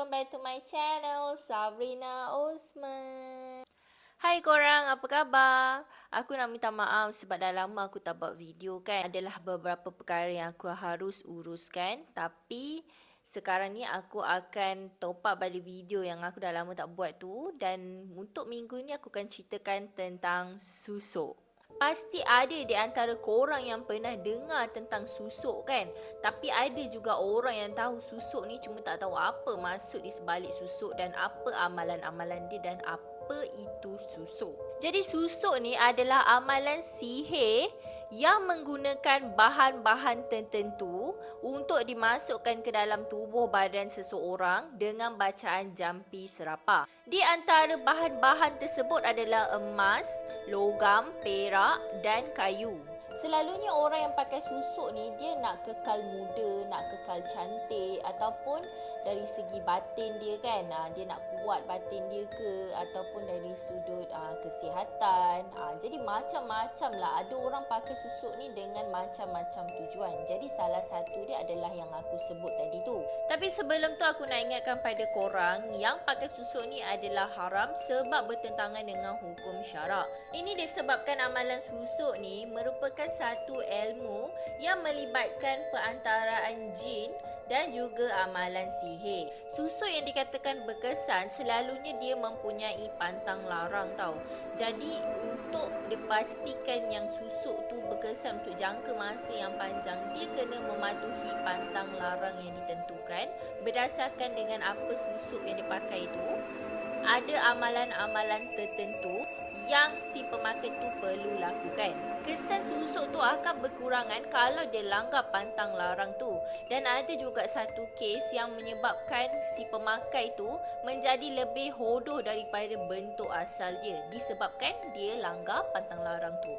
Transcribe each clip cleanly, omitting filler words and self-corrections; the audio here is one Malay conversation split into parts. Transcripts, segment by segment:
welcome back to my channel, Sabrina Osman. Hai korang, apa khabar? Aku nak minta maaf sebab dah lama aku tak buat video kan. Adalah beberapa perkara yang aku harus uruskan. Tapi sekarang ni aku akan top up balik video yang aku dah lama tak buat tu. Dan untuk minggu ni aku akan ceritakan tentang susuk. Pasti ada di antara korang yang pernah dengar tentang susuk kan. Tapi ada juga orang yang tahu susuk ni cuma tak tahu apa maksud di sebalik susuk dan apa amalan-amalan dia dan apa itu susuk. Jadi susuk ni adalah amalan sihir yang menggunakan bahan-bahan tertentu untuk dimasukkan ke dalam tubuh badan seseorang dengan bacaan jampi serapah. Di antara bahan-bahan tersebut adalah emas, logam, perak dan kayu. Selalunya orang yang pakai susuk ni dia nak kekal muda, nak kekal cantik ataupun dari segi batin dia kan, dia nak kuat batin dia ke ataupun dari sudut kesihatan. Jadi macam-macam lah, ada orang pakai susuk ni dengan macam-macam tujuan. Jadi salah satu dia adalah yang aku sebut tadi tu. Tapi sebelum tu aku nak ingatkan pada korang yang pakai susuk ni adalah haram sebab bertentangan dengan hukum syarak. Ini disebabkan amalan susuk ni merupakan satu ilmu yang melibatkan perantaraan jin dan juga amalan sihir. Susuk yang dikatakan berkesan selalunya dia mempunyai pantang larang tau. Jadi untuk dipastikan yang susuk tu berkesan untuk jangka masa yang panjang, dia kena mematuhi pantang larang yang ditentukan berdasarkan dengan apa susuk yang dipakai tu. Ada amalan-amalan tertentu yang si pemakai tu perlu lakukan. Kesan susuk tu akan berkurangan kalau dia langgar pantang larang tu. Dan ada juga satu kes yang menyebabkan si pemakai tu menjadi lebih hodoh daripada bentuk asal dia disebabkan dia langgar pantang larang tu.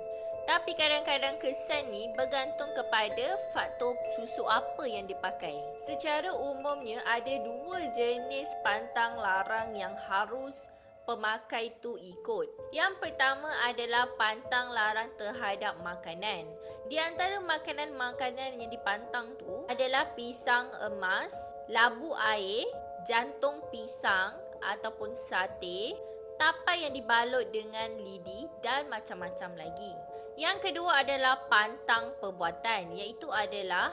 Tapi kadang-kadang kesan ni bergantung kepada faktor susuk apa yang dipakai. Secara umumnya ada dua jenis pantang larang yang harus pemakai tu ikut. Yang pertama adalah pantang larang terhadap makanan. Di antara makanan-makanan yang dipantang tu adalah pisang emas, labu air, jantung pisang ataupun sate, tapai yang dibalut dengan lidi dan macam-macam lagi. Yang kedua adalah pantang perbuatan, iaitu adalah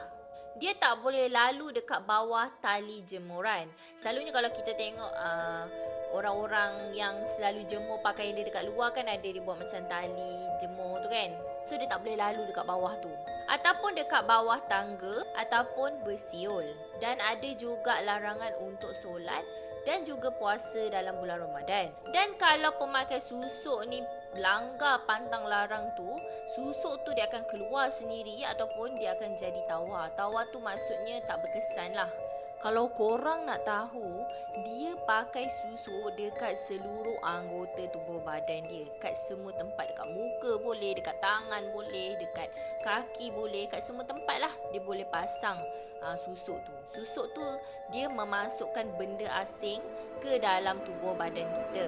dia tak boleh lalu dekat bawah tali jemuran. Selalunya kalau kita tengok orang-orang yang selalu jemur pakaian dia dekat luar kan, ada dia buat macam tali jemur tu kan. So dia tak boleh lalu dekat bawah tu. Ataupun dekat bawah tangga ataupun bersiul. Dan ada juga larangan untuk solat dan juga puasa dalam bulan Ramadan. Dan kalau pemakai susuk ni langgar pantang larang tu, susuk tu dia akan keluar sendiri ataupun dia akan jadi tawar. Tawar tu maksudnya tak berkesan lah. Kalau korang nak tahu, dia pakai susuk dekat seluruh anggota tubuh badan dia. Dekat semua tempat, dekat muka boleh, dekat tangan boleh, dekat kaki boleh, dekat semua tempat lah dia boleh pasang susuk tu. Susuk tu dia memasukkan benda asing ke dalam tubuh badan kita.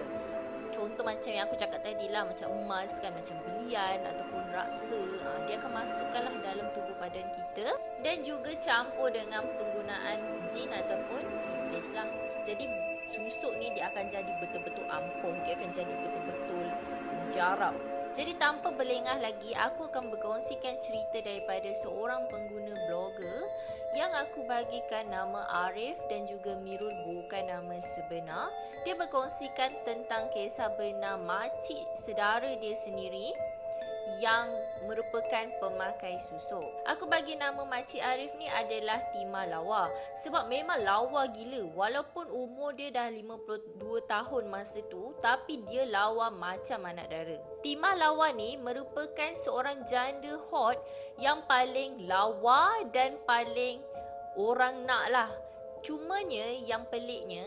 Contoh macam yang aku cakap tadi lah, macam emas kan, macam belian ataupun raksa, dia akan masukkanlah dalam tubuh badan kita dan juga campur dengan penggunaan jin ataupun iblis lah. Jadi susuk ni dia akan jadi betul-betul ampuh, dia akan jadi betul-betul mujarab. Jadi tanpa berlengah lagi, aku akan berkongsikan cerita daripada seorang pengguna blogger yang aku bagikan nama Arif dan juga Mirul, bukan nama sebenar. Dia berkongsikan tentang kisah benar makcik sedara dia sendiri yang merupakan pemakai susuk. Aku bagi nama makcik Arif ni adalah Tima Lawa sebab memang lawa gila. Walaupun umur dia dah 52 tahun masa tu, tapi dia lawa macam anak dara. Tima Lawa ni merupakan seorang janda hot yang paling lawa dan paling orang nak lah. Cumanya yang peliknya,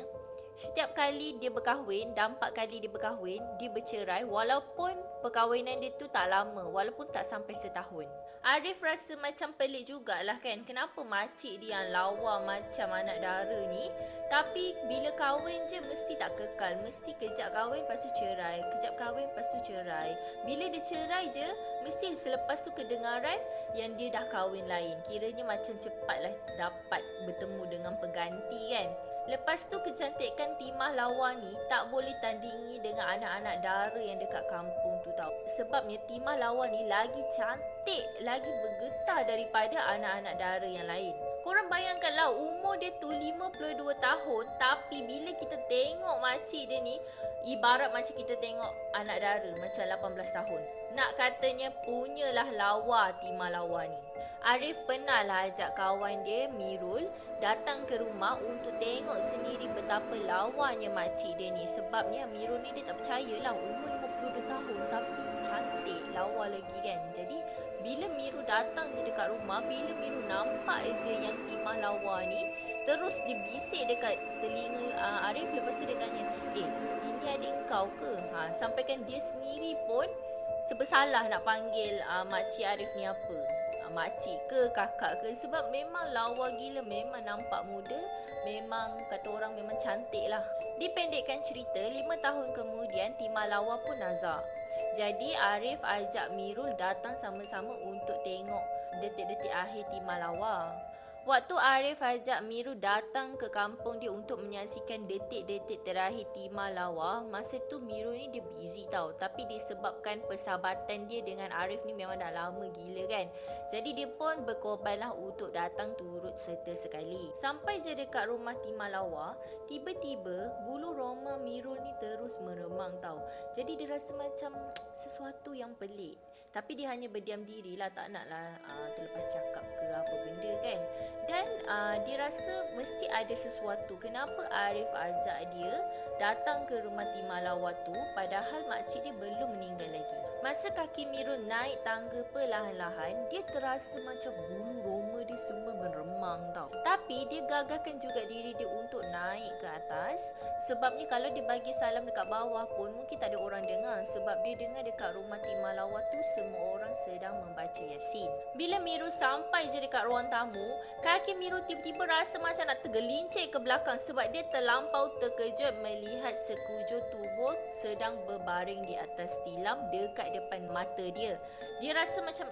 setiap kali dia berkahwin dan 4 kali dia berkahwin, dia bercerai walaupun perkahwinan dia tu tak lama, walaupun tak sampai setahun. Arif rasa macam pelik jugalah kan, kenapa makcik dia yang lawa macam anak dara ni, tapi bila kahwin je mesti tak kekal, mesti kejap kahwin lepas tu cerai, kejap kahwin lepas tu cerai. Bila dia cerai je, mesti selepas tu kedengaran yang dia dah kahwin lain. Kiranya macam cepatlah dapat bertemu dengan pengganti kan. Lepas tu kecantikan Timah Lawa ni tak boleh tandingi dengan anak-anak dara yang dekat kampung tu tau. Sebabnya Timah Lawa ni lagi cantik, lagi bergetar daripada anak-anak dara yang lain. Korang bayangkanlah umur dia tu 52 tahun, tapi bila kita tengok makcik dia ni ibarat macam kita tengok anak dara macam 18 tahun. Nak katanya punyalah lawa Timah Lawa ni. Arif pernah lah ajak kawan dia Mirul datang ke rumah untuk tengok sendiri betapa lawanya makcik dia ni. Sebabnya Mirul ni dia tak percayalah umur 52 tahun tapi cantik lawa lagi kan. Jadi bila Mirul datang je dekat rumah, bila Mirul nampak je yang Timah Lawa ni, terus dia bisik dekat telinga Arif. Lepas tu dia tanya, ini adik kau ke? Sampaikan dia sendiri pun sebesalah nak panggil makcik Arif ni apa, makcik ke kakak ke, sebab memang lawa gila, memang nampak muda, memang kata orang memang cantik lah. Dipendekkan cerita, 5 tahun kemudian Timah Lawa pun nazak. Jadi Arif ajak Mirul datang sama-sama untuk tengok detik-detik akhir Timah Lawa. Waktu Arif ajak Mirul datang ke kampung dia untuk menyaksikan detik-detik terakhir Timah Lawa, masa tu Mirul ni dia busy tau. Tapi disebabkan persahabatan dia dengan Arif ni memang dah lama gila kan. Jadi dia pun berkorbanlah untuk datang turut serta sekali. Sampai je dekat rumah Timah Lawa, tiba-tiba bulu roma Mirul ni terus meremang tau. Jadi dia rasa macam sesuatu yang pelik. Tapi dia hanya berdiam diri lah, tak nak lah terlepas cakap ke apa benda kan. Dan dia rasa mesti ada sesuatu. Kenapa Arif ajak dia datang ke rumah Timah Lawa tu padahal makcik dia belum meninggal lagi. Masa kaki Mirul naik tangga perlahan-lahan, dia terasa macam bulu roma dia semua beremang tau. Tapi dia gagalkan juga diri dia untuk naik ke atas. Sebabnya kalau dia bagi salam dekat bawah pun mungkin tak ada orang dengar. Sebab dia dengar dekat rumah Timah Lawa tu semua orang sedang membaca Yasin. Bila Mirul sampai je dekat ruang tamu, kaki Mirul tiba-tiba rasa macam nak tergelincir ke belakang sebab dia terlampau terkejut melihat sekujur tubuh sedang berbaring di atas tilam dekat depan mata dia. Dia rasa macam,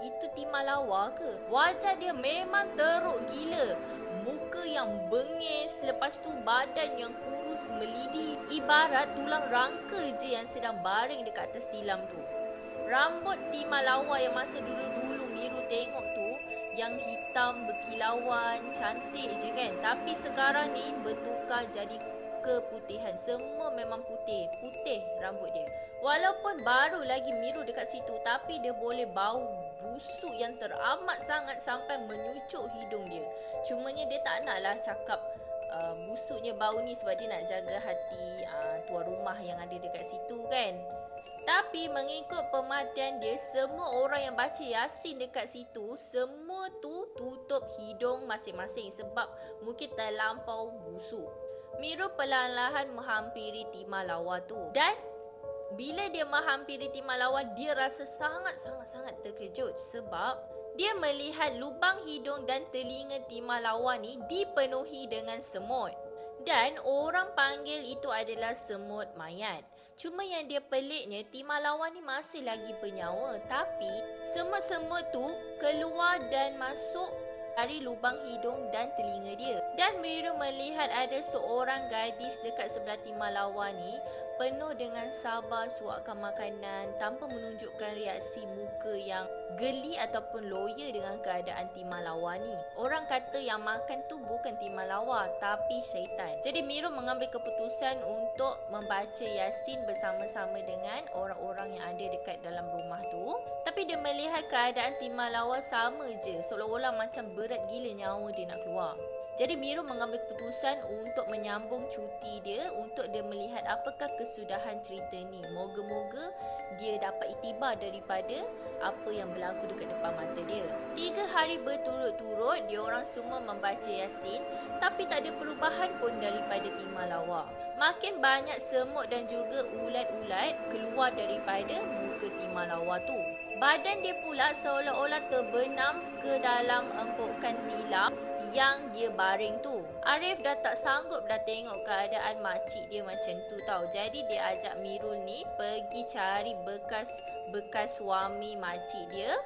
itu Timah Lawa ke? Wajah dia memang teruk gila. Muka yang bengis, lepas tu badan yang kurus melidi. Ibarat tulang rangka je yang sedang baring dekat atas tilam tu. Rambut Timah Lawa yang masa dulu-dulu Mirul tengok tu, yang hitam berkilauan, cantik je kan. Tapi sekarang ni bertukar jadi keputihan. Semua memang putih rambut dia. Walaupun baru lagi Mirul dekat situ, tapi dia boleh bau busuk yang teramat sangat sampai menyucuk hidung dia. Cumanya dia tak naklah cakap busuknya bau ni sebab dia nak jaga hati tuan rumah yang ada dekat situ kan. Tapi mengikut pemerhatian dia, semua orang yang baca Yasin dekat situ, semua tu tutup hidung masing-masing sebab mungkin terlampau busuk. Mirul perlahan-lahan menghampiri Timah Lawa tu. Dan bila dia menghampiri Timah Lawa, dia rasa sangat-sangat terkejut sebab dia melihat lubang hidung dan telinga Timah Lawa ni dipenuhi dengan semut. Dan orang panggil itu adalah semut mayat. Cuma yang dia peliknya, Timah Lawa ni masih lagi bernyawa. Tapi semut-semut tu keluar dan masuk dari lubang hidung dan telinga dia. Dan Mirul melihat ada seorang gadis dekat sebelah Timah Lawa ni penuh dengan sabar suapkan makanan tanpa menunjukkan reaksi muka yang geli ataupun loya dengan keadaan Timah Lawa ni. Orang kata yang makan tu bukan Timah Lawa tapi syaitan. Jadi Mirul mengambil keputusan untuk membaca Yasin bersama-sama dengan orang-orang yang ada dekat dalam rumah tu. Tapi dia melihat keadaan Timah Lawa sama je, seolah-olah macam berat gila nyawa dia nak keluar. Jadi Mirul mengambil keputusan untuk menyambung cuti dia untuk dia melihat apakah kesudahan cerita ni. Moga-moga dia dapat iktibar daripada apa yang berlaku dekat depan mata dia. 3 hari berturut-turut diorang semua membaca Yasin, tapi tak ada perubahan pun daripada Timah Lawa. Makin banyak semut dan juga ulat-ulat keluar daripada muka Timah Lawa tu. Badan dia pula seolah-olah terbenam ke dalam empukan tilam yang dia baring tu. Arif dah tak sanggup dah tengok keadaan makcik dia macam tu tau. Jadi dia ajak Mirul ni pergi cari bekas suami makcik dia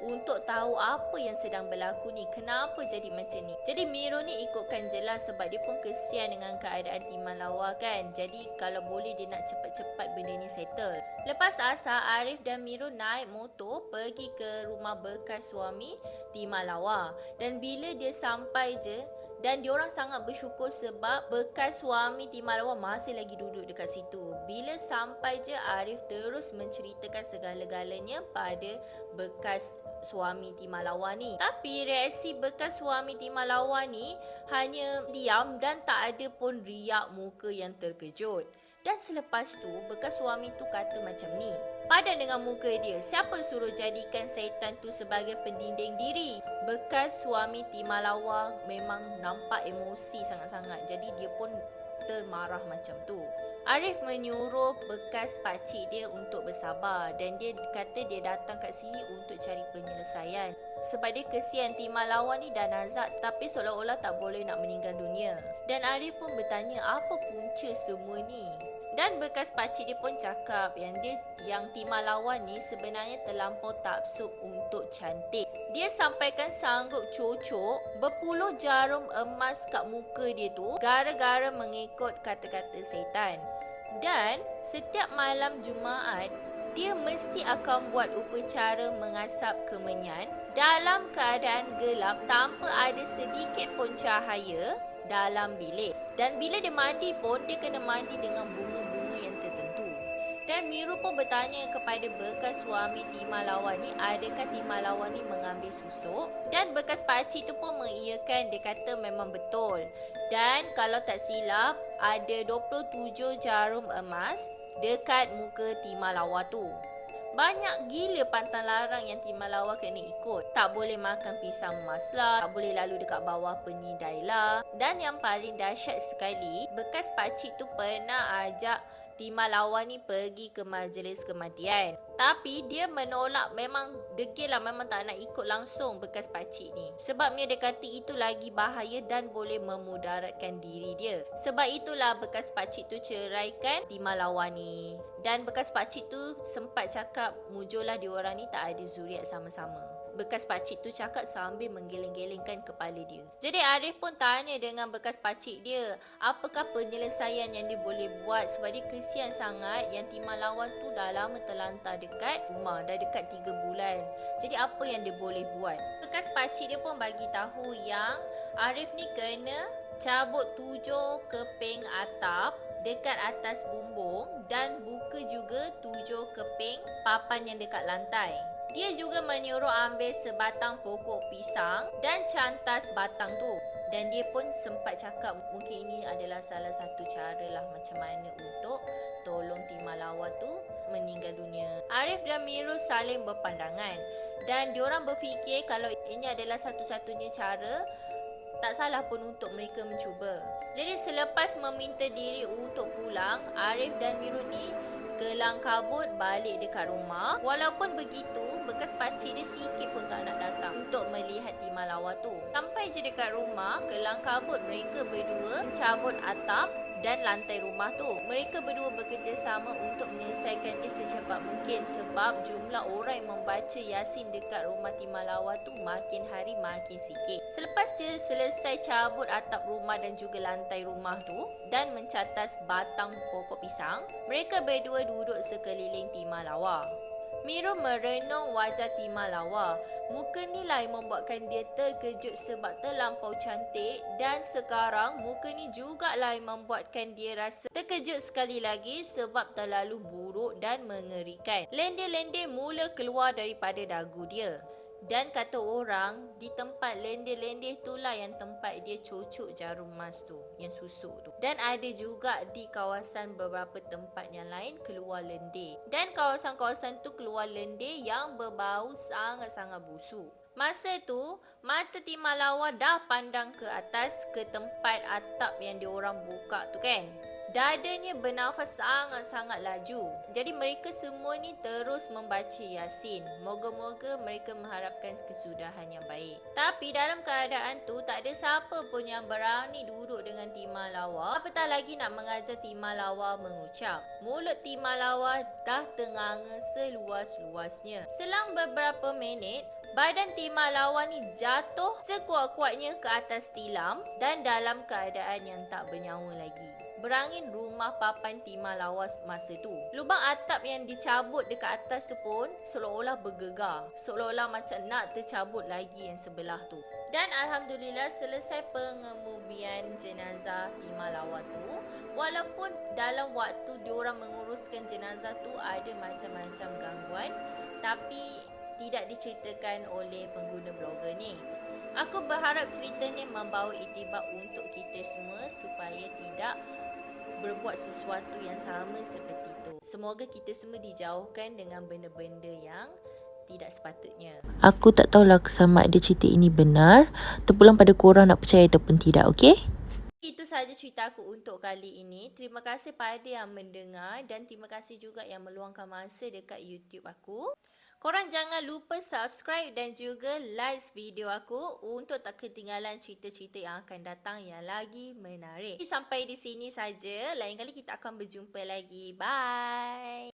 untuk tahu apa yang sedang berlaku ni, kenapa jadi macam ni. Jadi Miro ni ikutkan jelas sebab dia pun kesian dengan keadaan Timah Lawa kan. Jadi kalau boleh dia nak cepat-cepat benda ni settle. Lepas asar, Arif dan Miro naik motor pergi ke rumah bekas suami Timah Lawa. Dan bila dia sampai je, dan diorang sangat bersyukur sebab bekas suami Timah Lawa masih lagi duduk dekat situ. Bila sampai je, Arif terus menceritakan segala-galanya pada bekas suami Timah Lawa ni. Tapi reaksi bekas suami Timah Lawa ni hanya diam dan tak ada pun riak muka yang terkejut. Dan selepas tu, bekas suami tu kata macam ni. Padan dengan muka dia, siapa suruh jadikan syaitan tu sebagai pendinding diri? Bekas suami Timah Lawa memang nampak emosi sangat-sangat. Jadi dia pun termarah macam tu. Arif menyuruh bekas pakcik dia untuk bersabar dan dia kata dia datang kat sini untuk cari penyelesaian. Sebab dia kesian Timah Lawa ni dah nazak tapi seolah-olah tak boleh nak meninggal dunia. Dan Arif pun bertanya apa punca semua ni. Dan bekas pakcik dia pun cakap yang Timah Lawa ni sebenarnya terlampau taksub untuk cantik. Dia sampaikan sanggup cocok berpuluh jarum emas kat muka dia tu gara-gara mengikut kata-kata syaitan. Dan setiap malam Jumaat, dia mesti akan buat upacara mengasap kemenyan dalam keadaan gelap tanpa ada sedikit pun cahaya dalam bilik. Dan bila dia mandi pun, dia kena mandi dengan bunga-bunga yang tertentu. Dan Miro pun bertanya kepada bekas suami Timah Lawa ni, adakah Timah Lawa ni mengambil susuk? Dan bekas pakcik tu pun mengiyakan, dia kata memang betul. Dan kalau tak silap, ada 27 jarum emas dekat muka Timah Lawa tu. Banyak gila pantang larang yang Timah Lawa kena ikut. Tak boleh makan pisang emas lah, tak boleh lalu dekat bawah penyidai lah. Dan yang paling dahsyat sekali, bekas pakcik tu pernah ajak Timah Lawa ni pergi ke majlis kematian. Tapi dia menolak, memang degil lah, memang tak nak ikut langsung bekas pakcik ni. Sebabnya dia kata itu lagi bahaya dan boleh memudaratkan diri dia. Sebab itulah bekas pakcik tu ceraikan Timah Lawa ni. Dan bekas pakcik tu sempat cakap mujurlah diorang ni tak ada zuriat sama-sama. Bekas pakcik tu cakap sambil menggeleng-gelengkan kepala dia. Jadi Arif pun tanya dengan bekas pakcik dia, apakah penyelesaian yang dia boleh buat sebab dia kesian sangat yang Timah Lawa tu dah lama terlantar dekat rumah, dah dekat 3 bulan. Jadi apa yang dia boleh buat? Bekas pakcik dia pun bagi tahu yang Arif ni kena cabut 7 keping atap dekat atas bumbung dan buka juga 7 keping papan yang dekat lantai. Dia juga menyuruh ambil sebatang pokok pisang dan cantas batang tu. Dan dia pun sempat cakap mungkin ini adalah salah satu cara lah macam mana untuk tolong Timah Lawa tu meninggal dunia. Arif dan Miro saling berpandangan dan diorang berfikir kalau ini adalah satu-satunya cara, tak salah pun untuk mereka mencuba. Jadi selepas meminta diri untuk pulang, Arif dan Miro ni kelang kabut balik dekat rumah. Walaupun begitu, bekas pakcik dia sikit pun tak nak datang untuk melihat Timah Lawa tu. Sampai je dekat rumah, kelang kabut mereka berdua cabut atap dan lantai rumah tu. Mereka berdua bekerjasama untuk menyelesaikannya secepat mungkin sebab jumlah orang yang membaca Yasin dekat rumah Timah Lawa tu makin hari makin sikit. Selepas je selesai cabut atap rumah dan juga lantai rumah tu dan mencatas batang pokok pisang, mereka berdua duduk sekeliling Timah Lawa. Miro merenung wajah Timah Lawa. Muka ni lah yang membuatkan dia terkejut sebab terlampau cantik dan sekarang muka ni jugalah yang membuatkan dia rasa terkejut sekali lagi sebab terlalu buruk dan mengerikan. Lendir-lendir mula keluar daripada dagu dia. Dan kata orang, di tempat lendir-lendir itulah yang tempat dia cocok jarum emas tu, yang susuk tu. Dan ada juga di kawasan beberapa tempat yang lain keluar lendir. Dan kawasan-kawasan tu keluar lendir yang berbau sangat-sangat busuk. Masa tu, mata Timah Lawa dah pandang ke atas ke tempat atap yang diorang buka tu kan. Dadanya bernafas sangat-sangat laju. Jadi mereka semua ni terus membaca Yasin. Moga-moga mereka mengharapkan kesudahan yang baik. Tapi dalam keadaan tu tak ada siapa pun yang berani duduk dengan Timah Lawa. Apatah lagi nak mengajar Timah Lawa mengucap. Mulut Timah Lawa dah tenganga seluas-luasnya. Selang beberapa minit, Badan timah lawan ni jatuh sekuat-kuatnya ke atas tilam dan dalam keadaan yang tak bernyawa lagi. Berangin rumah papan timah lawas masa tu. Lubang atap yang dicabut dekat atas tu pun seolah-olah bergegar. Seolah-olah macam nak tercabut lagi yang sebelah tu. Dan Alhamdulillah selesai pengemubian jenazah timah lawa tu. Walaupun dalam waktu diorang menguruskan jenazah tu ada macam-macam gangguan, tapi tidak diceritakan oleh pengguna blogger ni. Aku berharap cerita ni membawa iktibar untuk kita semua supaya tidak berbuat sesuatu yang sama seperti itu. Semoga kita semua dijauhkan dengan benda-benda yang tidak sepatutnya. Aku tak tahulah sama ada cerita ini benar. Terpulang pada korang nak percaya ataupun tidak, okey? Itu sahaja cerita aku untuk kali ini. Terima kasih pada yang mendengar dan terima kasih juga yang meluangkan masa dekat YouTube aku. Korang jangan lupa subscribe dan juga like video aku untuk tak ketinggalan cerita-cerita yang akan datang yang lagi menarik. Sampai di sini saja. Lain kali kita akan berjumpa lagi. Bye.